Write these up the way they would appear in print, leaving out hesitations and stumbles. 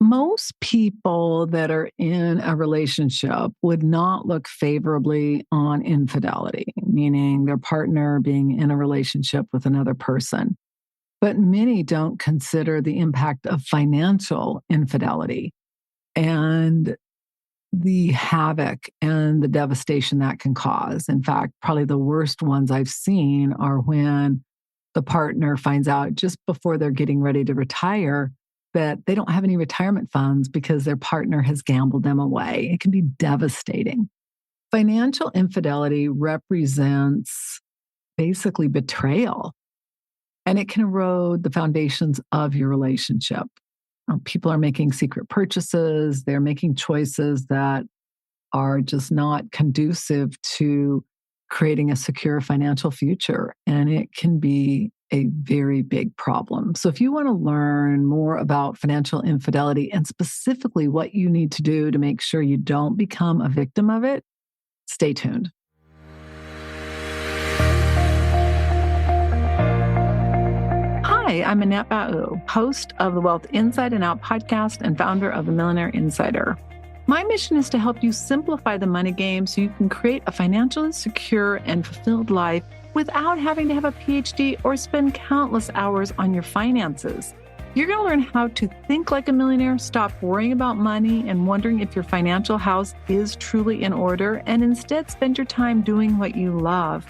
Most people that are in a relationship would not look favorably on infidelity, meaning their partner being in a relationship with another person. But many don't consider the impact of financial infidelity and the havoc and the devastation that can cause. In fact, probably the worst ones I've seen are when the partner finds out just before they're getting ready to retire that they don't have any retirement funds because their partner has gambled them away. It can be devastating. Financial infidelity represents basically betrayal, and it can erode the foundations of your relationship. People are making secret purchases. They're making choices that are just not conducive to creating a secure financial future. And it can be a very big problem. So if you want to learn more about financial infidelity and specifically what you need to do to make sure you don't become a victim of it, stay tuned. Hi, I'm Annette Ba'u, host of the Wealth Inside and Out podcast and founder of the Millionaire Insider. My mission is to help you simplify the money game so you can create a financially secure and fulfilled life without having to have a PhD or spend countless hours on your finances. You're going to learn how to think like a millionaire, stop worrying about money and wondering if your financial house is truly in order, and instead spend your time doing what you love.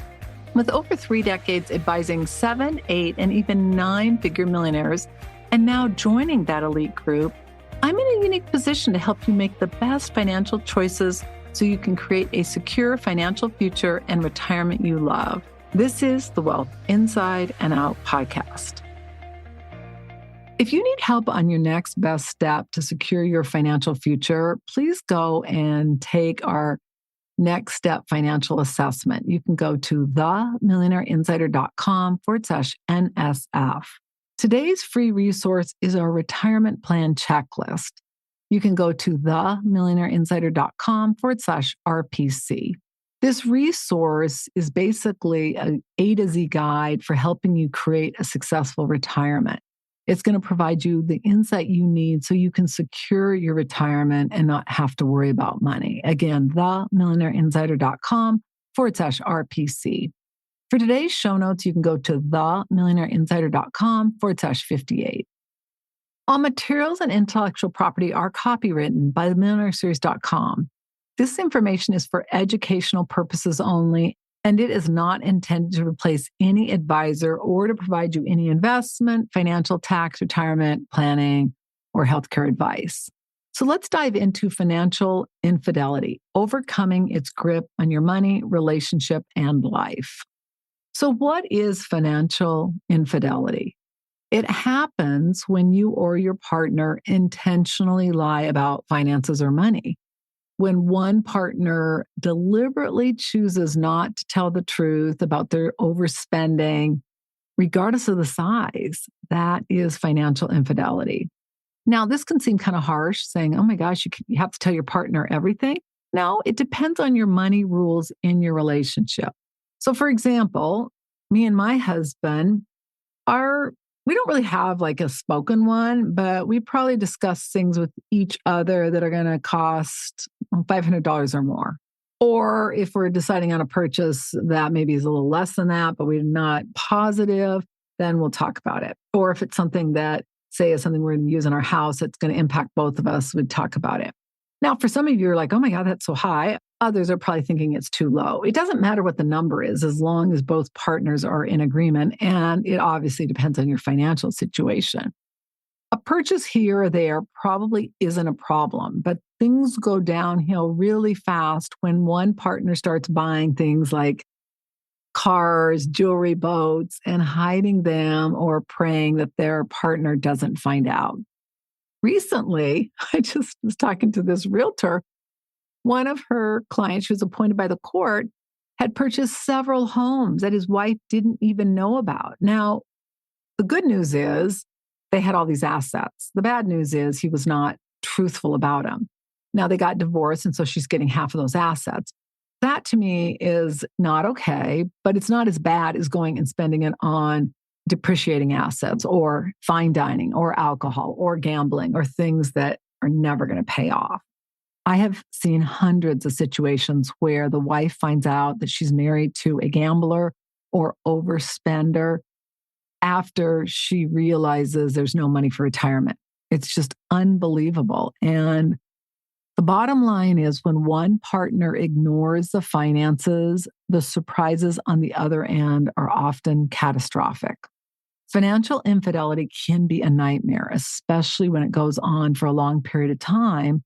With over 3 decades advising 7, 8, and even 9-figure millionaires, and now joining that elite group, I'm in a unique position to help you make the best financial choices so you can create a secure financial future and retirement you love. This is the Wealth Inside and Out podcast. If you need help on your next best step to secure your financial future, please go and take our Next Step Financial Assessment. You can go to themillionaireinsider.com/NSF. Today's free resource is our retirement plan checklist. You can go to themillionaireinsider.com/RPC. This resource is basically an A to Z guide for helping you create a successful retirement. It's going to provide you the insight you need so you can secure your retirement and not have to worry about money. Again, themillionaireinsider.com/RPC. For today's show notes, you can go to themillionaireinsider.com/58. All materials and intellectual property are copywritten by themillionaireseries.com. This information is for educational purposes only, and it is not intended to replace any advisor or to provide you any investment, financial, tax, retirement, planning, or healthcare advice. So let's dive into financial infidelity, overcoming its grip on your money, relationship, and life. So what is financial infidelity? It happens when you or your partner intentionally lie about finances or money. When one partner deliberately chooses not to tell the truth about their overspending, regardless of the size, that is financial infidelity. Now, this can seem kind of harsh, saying, oh my gosh, you have to tell your partner everything. No, it depends on your money rules in your relationship. So for example, me and my husband we don't really have like a spoken one, but we probably discuss things with each other that are going to cost $500 or more. Or if we're deciding on a purchase that maybe is a little less than that, but we're not positive, then we'll talk about it. Or if it's something that, say, is something we're going to use in our house, that's going to impact both of us, we'd talk about it. Now, for some of you, you're like, oh my God, that's so high. Others are probably thinking it's too low. It doesn't matter what the number is as long as both partners are in agreement. And it obviously depends on your financial situation. A purchase here or there probably isn't a problem, but things go downhill really fast when one partner starts buying things like cars, jewelry, boats, and hiding them or praying that their partner doesn't find out. Recently, I just was talking to this realtor. One of her clients, who was appointed by the court, had purchased several homes that his wife didn't even know about. Now, the good news is they had all these assets. The bad news is he was not truthful about them. Now they got divorced, and so she's getting half of those assets. That to me is not okay, but it's not as bad as going and spending it on depreciating assets or fine dining or alcohol or gambling or things that are never going to pay off. I have seen hundreds of situations where the wife finds out that she's married to a gambler or overspender after she realizes there's no money for retirement. It's just unbelievable. And the bottom line is when one partner ignores the finances, the surprises on the other end are often catastrophic. Financial infidelity can be a nightmare, especially when it goes on for a long period of time.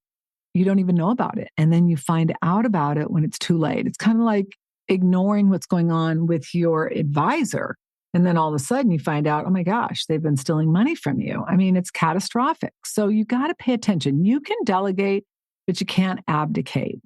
You don't even know about it. And then you find out about it when it's too late. It's kind of like ignoring what's going on with your advisor. And then all of a sudden you find out, oh my gosh, they've been stealing money from you. I mean, it's catastrophic. So you got to pay attention. You can delegate, but you can't abdicate.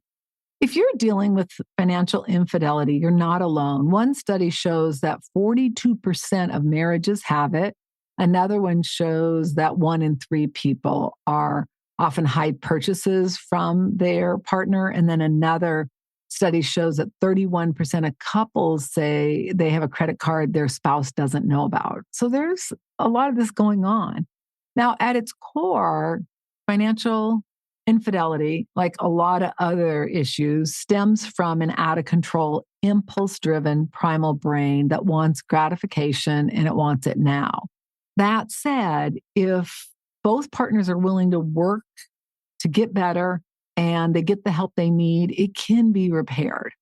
If you're dealing with financial infidelity, you're not alone. One study shows that 42% of marriages have it. Another one shows that 1 in 3 people are often hide purchases from their partner. And then another study shows that 31% of couples say they have a credit card their spouse doesn't know about. So there's a lot of this going on. Now, at its core, financial infidelity, like a lot of other issues, stems from an out of control, impulse driven primal brain that wants gratification and it wants it now. That said, if both partners are willing to work to get better and they get the help they need, it can be repaired.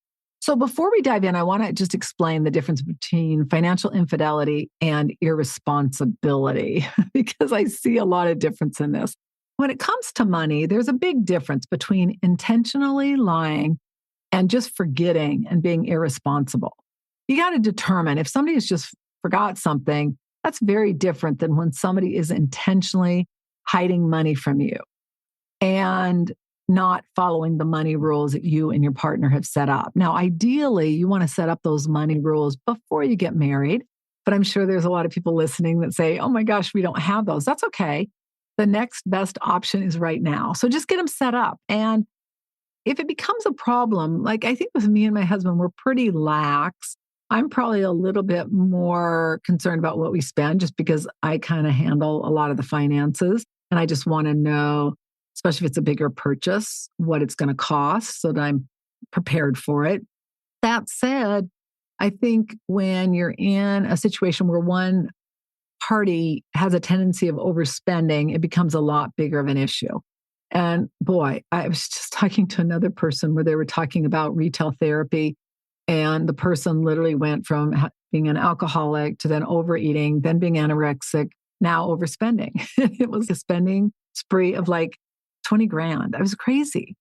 So before we dive in, I want to just explain the difference between financial infidelity and irresponsibility, because I see a lot of difference in this. When it comes to money, there's a big difference between intentionally lying and just forgetting and being irresponsible. You got to determine if somebody has just forgot something, that's very different than when somebody is intentionally hiding money from you and not following the money rules that you and your partner have set up. Now, ideally, you want to set up those money rules before you get married, but I'm sure there's a lot of people listening that say, oh my gosh, we don't have those. That's okay. The next best option is right now. So just get them set up. And if it becomes a problem, like I think with me and my husband, we're pretty lax. I'm probably a little bit more concerned about what we spend just because I kind of handle a lot of the finances. And I just want to know, especially if it's a bigger purchase, what it's going to cost so that I'm prepared for it. That said, I think when you're in a situation where one party has a tendency of overspending, it becomes a lot bigger of an issue. And boy, I was just talking to another person where they were talking about retail therapy. And the person literally went from being an alcoholic to then overeating, then being anorexic, now overspending. It was a spending spree of like 20 grand. I was crazy.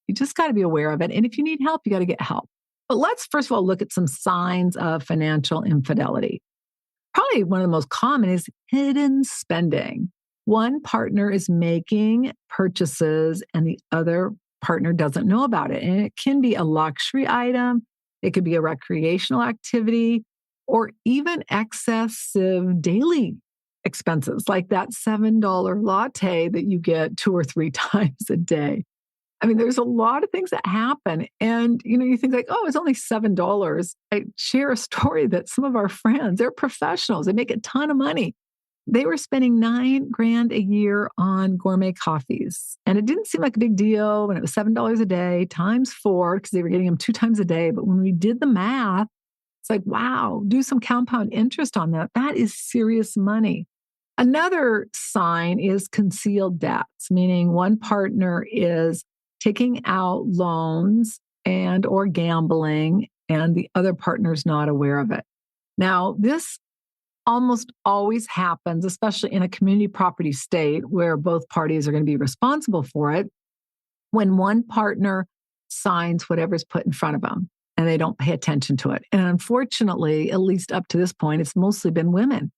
You just got to be aware of it. And if you need help, you got to get help. But let's first of all look at some signs of financial infidelity. Probably one of the most common is hidden spending. One partner is making purchases and the other partner doesn't know about it. And it can be a luxury item. It could be a recreational activity or even excessive daily expenses, like that $7 latte that you get 2 or 3 times a day. I mean, there's a lot of things that happen. And, you think like, oh, it's only $7. I share a story that some of our friends, they're professionals. They make a ton of money. They were spending $9 grand a year on gourmet coffees. And it didn't seem like a big deal when it was $7 a day times 4, because they were getting them 2 times a day. But when we did the math, it's like, wow, do some compound interest on that. That is serious money. Another sign is concealed debts, meaning one partner is taking out loans and or gambling, and the other partner's not aware of it. Now, this almost always happens, especially in a community property state where both parties are going to be responsible for it, when one partner signs whatever's put in front of them and they don't pay attention to it. And unfortunately, at least up to this point, it's mostly been women.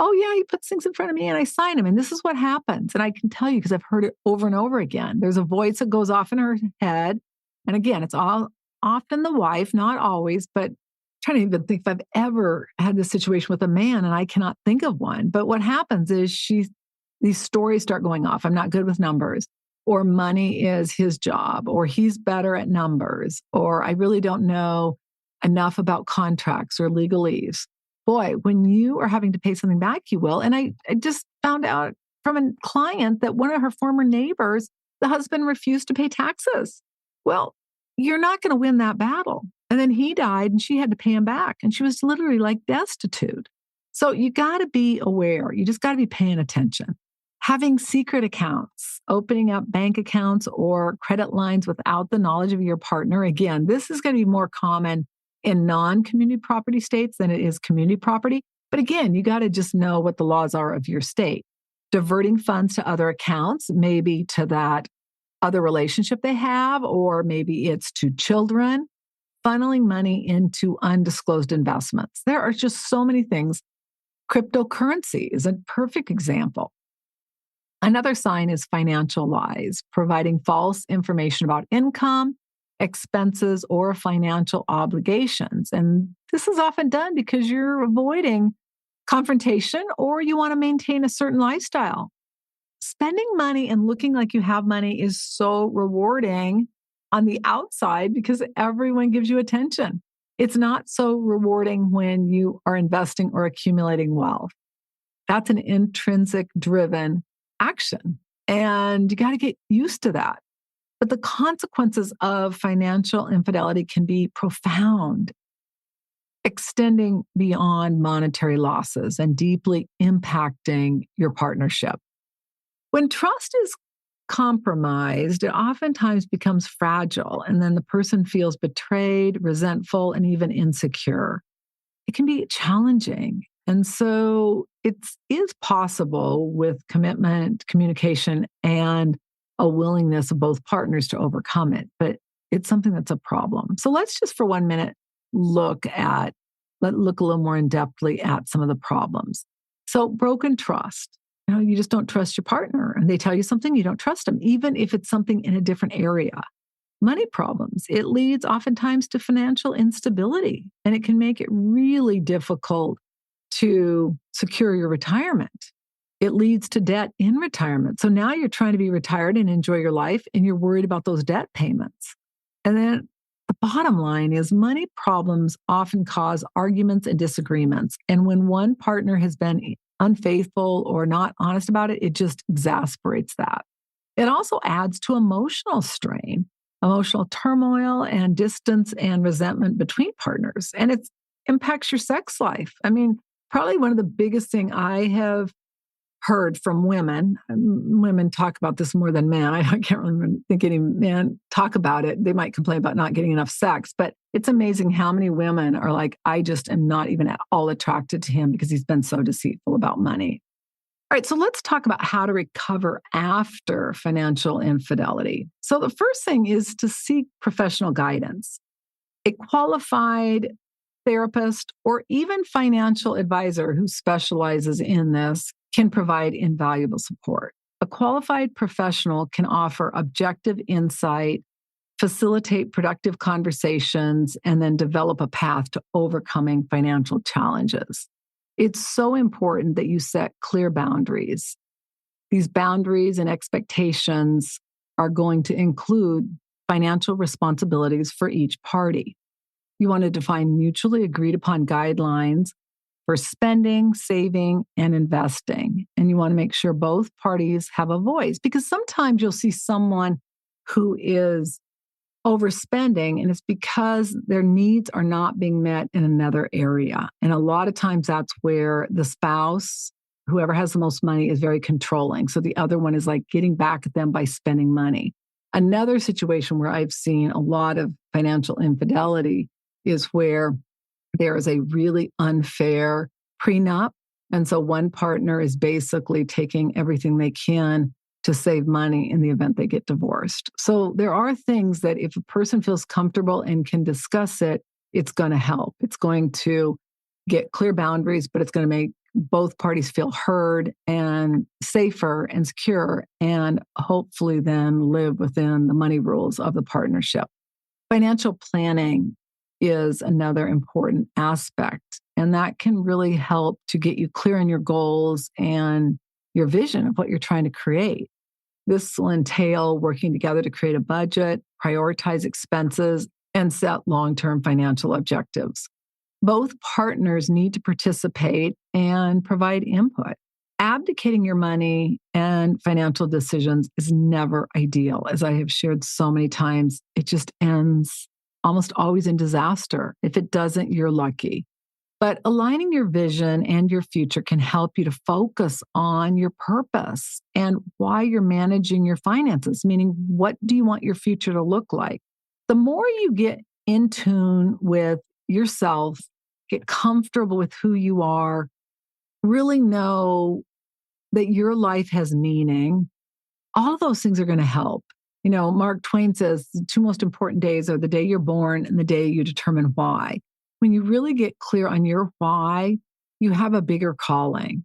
Oh yeah, he puts things in front of me and I sign them. And this is what happens. And I can tell you because I've heard it over and over again. There's a voice that goes off in her head. And again, it's all often the wife, not always, but I'm trying to even think if I've ever had this situation with a man and I cannot think of one. But what happens is these stories start going off. I'm not good with numbers, or money is his job, or he's better at numbers, or I really don't know enough about contracts or legalese. Boy, when you are having to pay something back, you will. And I just found out from a client that one of her former neighbors, the husband refused to pay taxes. Well, you're not going to win that battle. And then he died and she had to pay him back. And she was literally like destitute. So you got to be aware. You just got to be paying attention. Having secret accounts, opening up bank accounts or credit lines without the knowledge of your partner. Again, this is going to be more common in non-community property states than it is community property. But again, you got to just know what the laws are of your state. Diverting funds to other accounts, maybe to that other relationship they have, or maybe it's to children, funneling money into undisclosed investments. There are just so many things. Cryptocurrency is a perfect example. Another sign is financial lies, providing false information about income, expenses, or financial obligations. And this is often done because you're avoiding confrontation or you want to maintain a certain lifestyle. Spending money and looking like you have money is so rewarding on the outside because everyone gives you attention. It's not so rewarding when you are investing or accumulating wealth. That's an intrinsic driven action. And you got to get used to that. But the consequences of financial infidelity can be profound, extending beyond monetary losses and deeply impacting your partnership. When trust is compromised, it oftentimes becomes fragile, and then the person feels betrayed, resentful, and even insecure. It can be challenging. And so it is possible with commitment, communication, and a willingness of both partners to overcome it. But it's something that's a problem. So let's just for 1 minute look a little more in-depthly at some of the problems. So broken trust. You just don't trust your partner and they tell you something, you don't trust them, even if it's something in a different area. Money problems. It leads oftentimes to financial instability, and it can make it really difficult to secure your retirement. It leads to debt in retirement. So now you're trying to be retired and enjoy your life, and you're worried about those debt payments. And then the bottom line is money problems often cause arguments and disagreements. And when one partner has been unfaithful or not honest about it, it just exasperates that. It also adds to emotional strain, emotional turmoil, and distance and resentment between partners. And it impacts your sex life. I mean, probably one of the biggest thing I have heard from women talk about this more than men. I can't really think any men talk about it. They might complain about not getting enough sex, but it's amazing how many women are like, I just am not even at all attracted to him because he's been so deceitful about money. All right, so let's talk about how to recover after financial infidelity. So the first thing is to seek professional guidance. A qualified therapist or even financial advisor who specializes in this can provide invaluable support. A qualified professional can offer objective insight, facilitate productive conversations, and then develop a path to overcoming financial challenges. It's so important that you set clear boundaries. These boundaries and expectations are going to include financial responsibilities for each party. You want to define mutually agreed upon guidelines for spending, saving, and investing. And you want to make sure both parties have a voice, because sometimes you'll see someone who is overspending and it's because their needs are not being met in another area. And a lot of times that's where the spouse, whoever has the most money, is very controlling. So the other one is like getting back at them by spending money. Another situation where I've seen a lot of financial infidelity is where there is a really unfair prenup. And so one partner is basically taking everything they can to save money in the event they get divorced. So there are things that if a person feels comfortable and can discuss it, it's going to help. It's going to get clear boundaries, but it's going to make both parties feel heard and safer and secure, and hopefully then live within the money rules of the partnership. Financial planning is another important aspect, and that can really help to get you clear on your goals and your vision of what you're trying to create. This will entail working together to create a budget, prioritize expenses, and set long-term financial objectives. Both partners need to participate and provide input. abdicating your money and financial decisions is never ideal. As I have shared so many times, it just ends almost always in disaster. If it doesn't, you're lucky. But aligning your vision and your future can help you to focus on your purpose and why you're managing your finances, meaning what do you want your future to look like? The more you get in tune with yourself, get comfortable with who you are, really know that your life has meaning, all of those things are going to help. Mark Twain says the two most important days are the day you're born and the day you determine why. When you really get clear on your why, you have a bigger calling.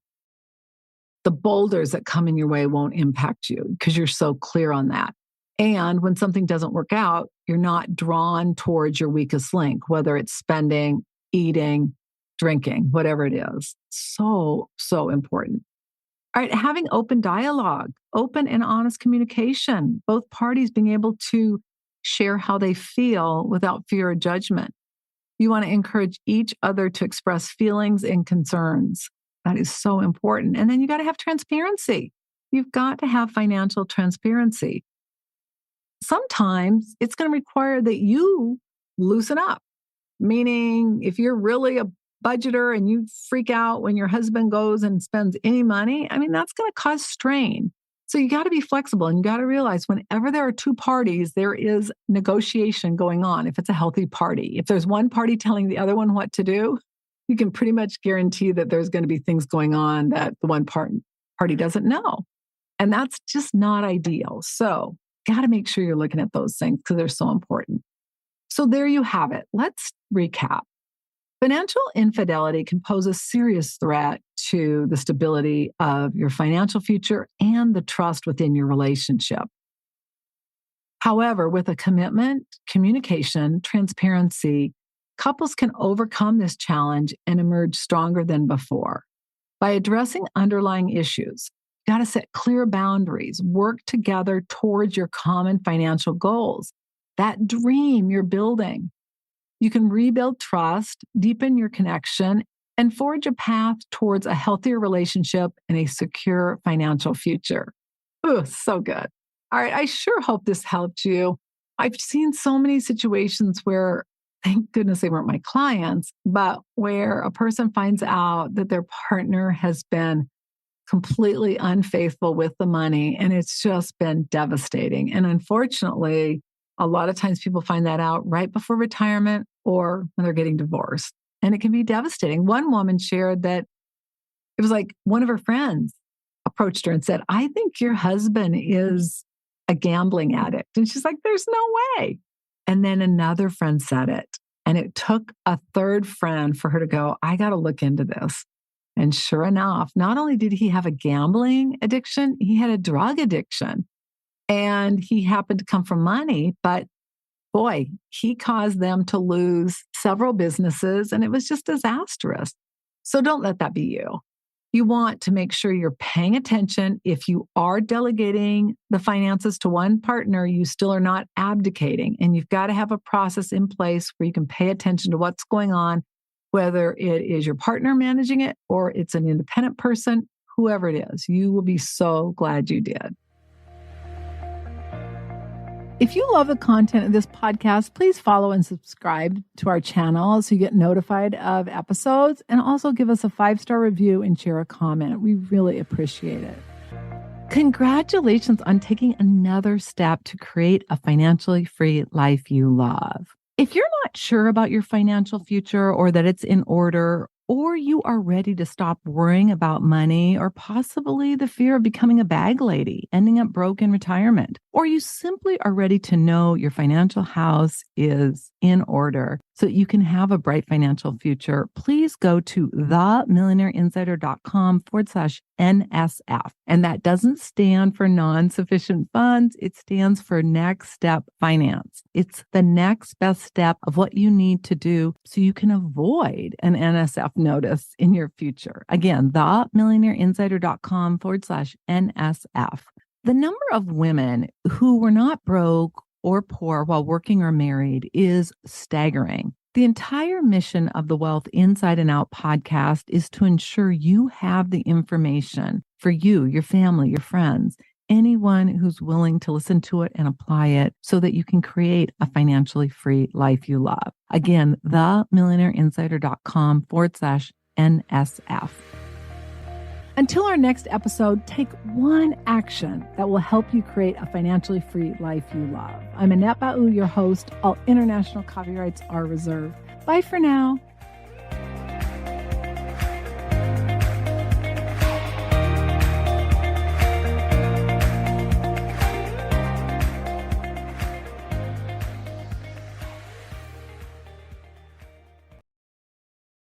The boulders that come in your way won't impact you because you're so clear on that. And when something doesn't work out, you're not drawn towards your weakest link, whether it's spending, eating, drinking, whatever it is. So, so important. All right, having open dialogue, open and honest communication, both parties being able to share how they feel without fear or judgment. You want to encourage each other to express feelings and concerns. That is so important. And then you got to have transparency. You've got to have financial transparency. Sometimes it's going to require that you loosen up, meaning if you're really a budgeter and you freak out when your husband goes and spends any money, that's going to cause strain. So you got to be flexible and you got to realize whenever there are two parties, there is negotiation going on if it's a healthy party. If there's one party telling the other one what to do, you can pretty much guarantee that there's going to be things going on that the one party doesn't know. And that's just not ideal. So got to make sure you're looking at those things because they're so important. So there you have it. Let's recap. Financial infidelity can pose a serious threat to the stability of your financial future and the trust within your relationship. However, with a commitment, communication, transparency, couples can overcome this challenge and emerge stronger than before. By addressing underlying issues, you got to set clear boundaries, work together towards your common financial goals, that dream you're building. You can rebuild trust, deepen your connection, and forge a path towards a healthier relationship and a secure financial future. Ooh, so good. All right, I sure hope this helped you. I've seen so many situations where, thank goodness they weren't my clients, but where a person finds out that their partner has been completely unfaithful with the money, and it's just been devastating. And unfortunately, a lot of times people find that out right before retirement or when they're getting divorced. And it can be devastating. One woman shared that it was like one of her friends approached her and said, I think your husband is a gambling addict. And she's like, there's no way. And then another friend said it. And it took a third friend for her to go, I got to look into this. And sure enough, not only did he have a gambling addiction, he had a drug addiction. And he happened to come from money, but boy, he caused them to lose several businesses and it was just disastrous. So don't let that be you. You want to make sure you're paying attention. If you are delegating the finances to one partner, you still are not abdicating. And you've got to have a process in place where you can pay attention to what's going on, whether it is your partner managing it or it's an independent person, whoever it is. You will be so glad you did. If you love the content of this podcast, please follow and subscribe to our channel so you get notified of episodes, and also give us a 5-star review and share a comment. We really appreciate it. Congratulations on taking another step to create a financially free life you love. If you're not sure about your financial future or that it's in order, or you are ready to stop worrying about money or possibly the fear of becoming a bag lady, ending up broke in retirement, or you simply are ready to know your financial house is in order so that you can have a bright financial future, please go to themillionaireinsider.com/NSF. And that doesn't stand for non-sufficient funds. It stands for Next Step Finance. It's the next best step of what you need to do so you can avoid an NSF notice in your future. Again, themillionaireinsider.com/NSF. The number of women who were not broke or poor while working or married is staggering. The entire mission of the Wealth Inside and Out podcast is to ensure you have the information for you, your family, your friends, anyone who's willing to listen to it and apply it so that you can create a financially free life you love. Again, themillionaireinsider.com/NSF. Until our next episode, take one action that will help you create a financially free life you love. I'm Annette Ba'u, your host. All international copyrights are reserved. Bye for now.